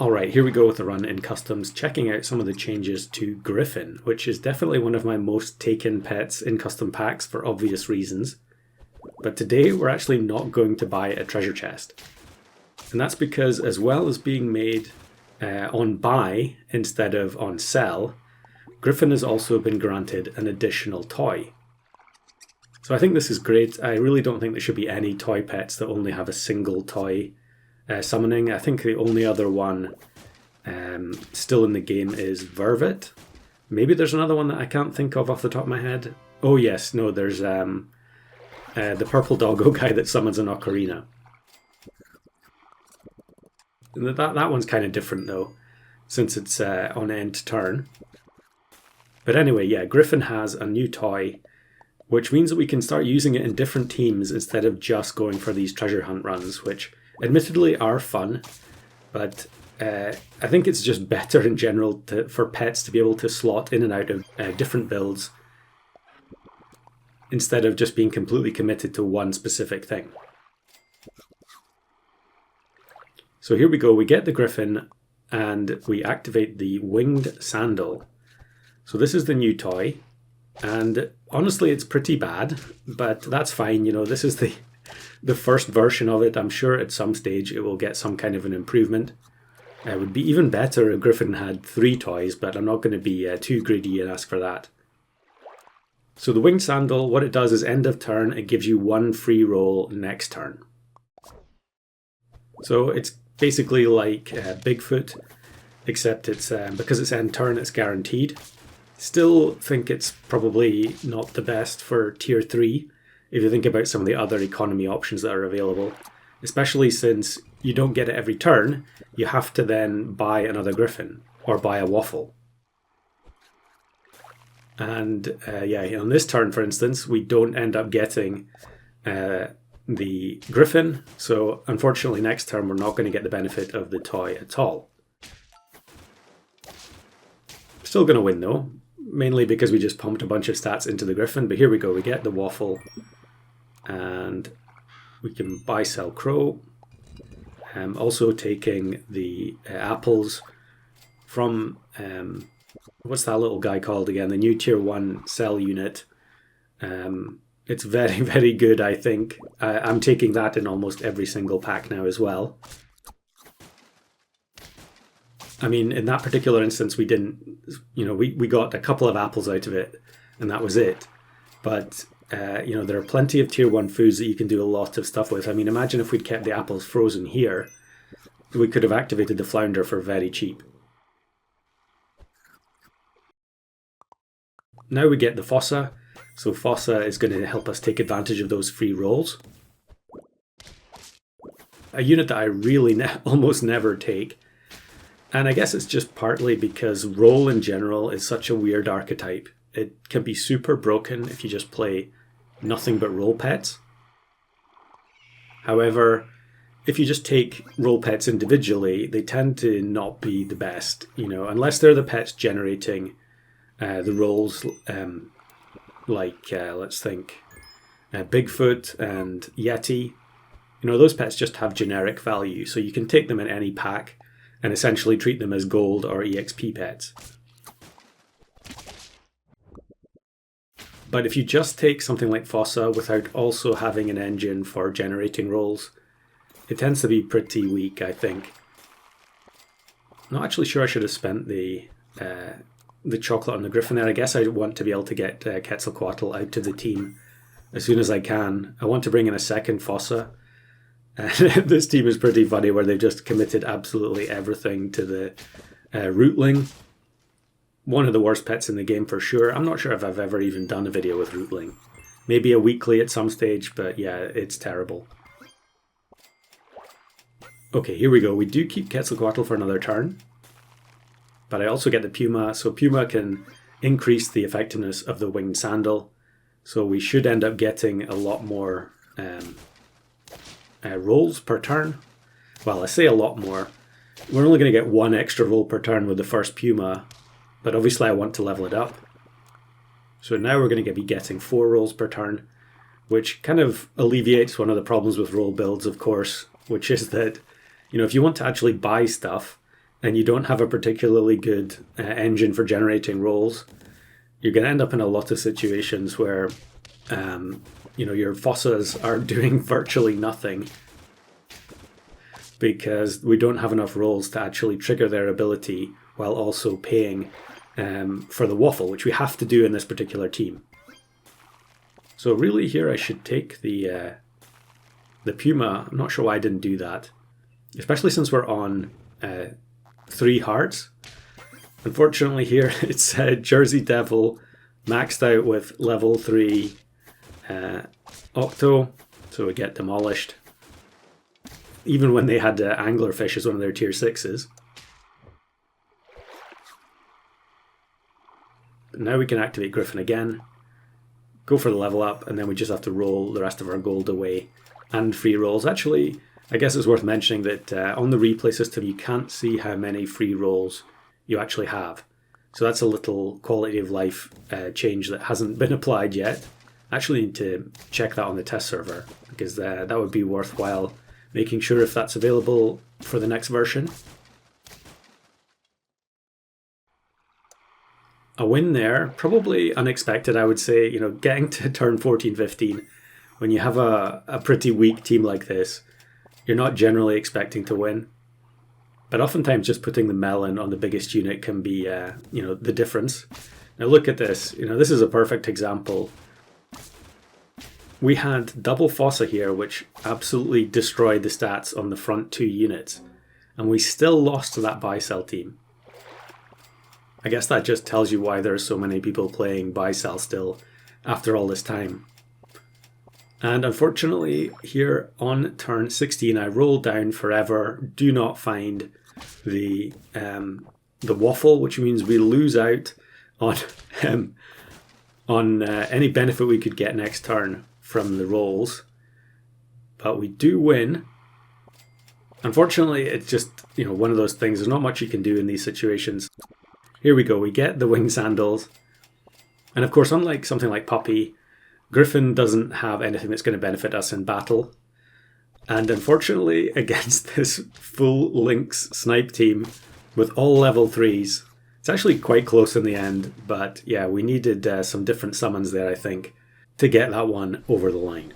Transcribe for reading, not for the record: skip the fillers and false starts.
Alright, here we go with the run in customs, checking out some of the changes to Griffin, which is definitely one of my most taken pets in custom packs for obvious reasons. But today we're actually not going to buy a treasure chest. And that's because, as well as being made on buy instead of on sell, Griffin has also been granted an additional toy. So I think this is great. I really don't think there should be any toy pets that only have a single toy summoning. I think the only other one still in the game is Vervet. Maybe there's another one that I can't think of off the top of my head. Oh yes, no, there's the purple doggo guy that summons an ocarina. That one's kind of different though, since it's on end turn. But anyway, yeah, Griffin has a new toy, which means that we can start using it in different teams instead of just going for these treasure hunt runs, which admittedly are fun, but I think it's just better in general for pets to be able to slot in and out of different builds instead of just being completely committed to one specific thing. So here we go, we get the Griffin and we activate the Winged Sandal. So this is the new toy, and honestly it's pretty bad, but that's fine, you know, this is the first version of it. I'm sure at some stage it will get some kind of an improvement. It would be even better if Griffin had 3 toys, but I'm not going to be too greedy and ask for that. So the Winged Sandal, what it does is end of turn, it gives you 1 free roll next turn. So it's basically like Bigfoot, except it's because it's end turn, it's guaranteed. Still think it's probably not the best for tier 3 if you think about some of the other economy options that are available, especially since you don't get it every turn. You have to then buy another Griffin or buy a waffle. And yeah, on this turn, for instance, we don't end up getting the Griffin, so unfortunately next turn we're not going to get the benefit of the toy at all. Still going to win though, mainly because we just pumped a bunch of stats into the Griffin, but here we go, we get the waffle, and we can buy, sell, crow. Also taking the apples from, what's that little guy called again, the new tier 1 cell unit. It's very, very good, I think. I'm taking that in almost every single pack now as well. I mean, in that particular instance, we didn't, you know, we got a couple of apples out of it, and that was it. But, you know, there are plenty of tier 1 foods that you can do a lot of stuff with. I mean, imagine if we'd kept the apples frozen here, we could have activated the flounder for very cheap. Now we get the fossa. So fossa is going to help us take advantage of those free rolls. A unit that I really almost never take. And I guess it's just partly because roll in general is such a weird archetype. It can be super broken if you just play nothing but roll pets. However, if you just take roll pets individually, they tend to not be the best, you know, unless they're the pets generating the rolls, like let's think Bigfoot and Yeti. You know, those pets just have generic value, so you can take them in any pack and essentially treat them as gold or EXP pets. But if you just take something like Fossa without also having an engine for generating rolls, it tends to be pretty weak, I think. I'm not actually sure I should have spent the chocolate on the Griffin there. I guess I want to be able to get Quetzalcoatl out to the team as soon as I can. I want to bring in a second Fossa. This team is pretty funny, where they've just committed absolutely everything to the Rootling. One of the worst pets in the game for sure. I'm not sure if I've ever even done a video with Rootling. Maybe a weekly at some stage, but yeah, it's terrible. Okay, here we go. We do keep Quetzalcoatl for another turn. But I also get the Puma, so Puma can increase the effectiveness of the Winged Sandal. So we should end up getting a lot more rolls per turn. Well, I say a lot more. We're only going to get 1 extra roll per turn with the first Puma, but obviously I want to level it up. So now we're going to be getting 4 rolls per turn, which kind of alleviates one of the problems with roll builds, of course, which is that, you know, if you want to actually buy stuff, and you don't have a particularly good engine for generating rolls, you're going to end up in a lot of situations where your fossas are doing virtually nothing because we don't have enough rolls to actually trigger their ability while also paying for the waffle, which we have to do in this particular team. So really here I should take the Puma. I'm not sure why I didn't do that, especially since we're on 3 hearts. Unfortunately here it's Jersey Devil maxed out with level 3 Octo, so we get demolished. Even when they had Anglerfish as one of their tier 6s. But now we can activate Griffin again, go for the level up, and then we just have to roll the rest of our gold away. And free rolls. Actually, I guess it's worth mentioning that on the replay system you can't see how many free rolls you actually have. So that's a little quality of life change that hasn't been applied yet. I actually need to check that on the test server, because that would be worthwhile making sure if that's available for the next version. A win there, probably unexpected I would say, getting to turn 14-15 when you have a pretty weak team like this, you're not generally expecting to win. But oftentimes just putting the melon on the biggest unit can be, the difference. Now look at this, this is a perfect example. We had double Fossa here, which absolutely destroyed the stats on the front 2 units, and we still lost to that buy-sell team. I guess that just tells you why there are so many people playing buy-sell still after all this time. And unfortunately, here on turn 16, I roll down forever, do not find the waffle, which means we lose out on any benefit we could get next turn from the rolls. But we do win. Unfortunately, it's just one of those things. There's not much you can do in these situations. Here we go. We get the Winged Sandals, and of course, unlike something like Puppy, Griffin doesn't have anything that's going to benefit us in battle. And unfortunately, against this full Lynx snipe team with all level 3s, it's actually quite close in the end. But yeah, we needed some different summons there, I think, to get that one over the line.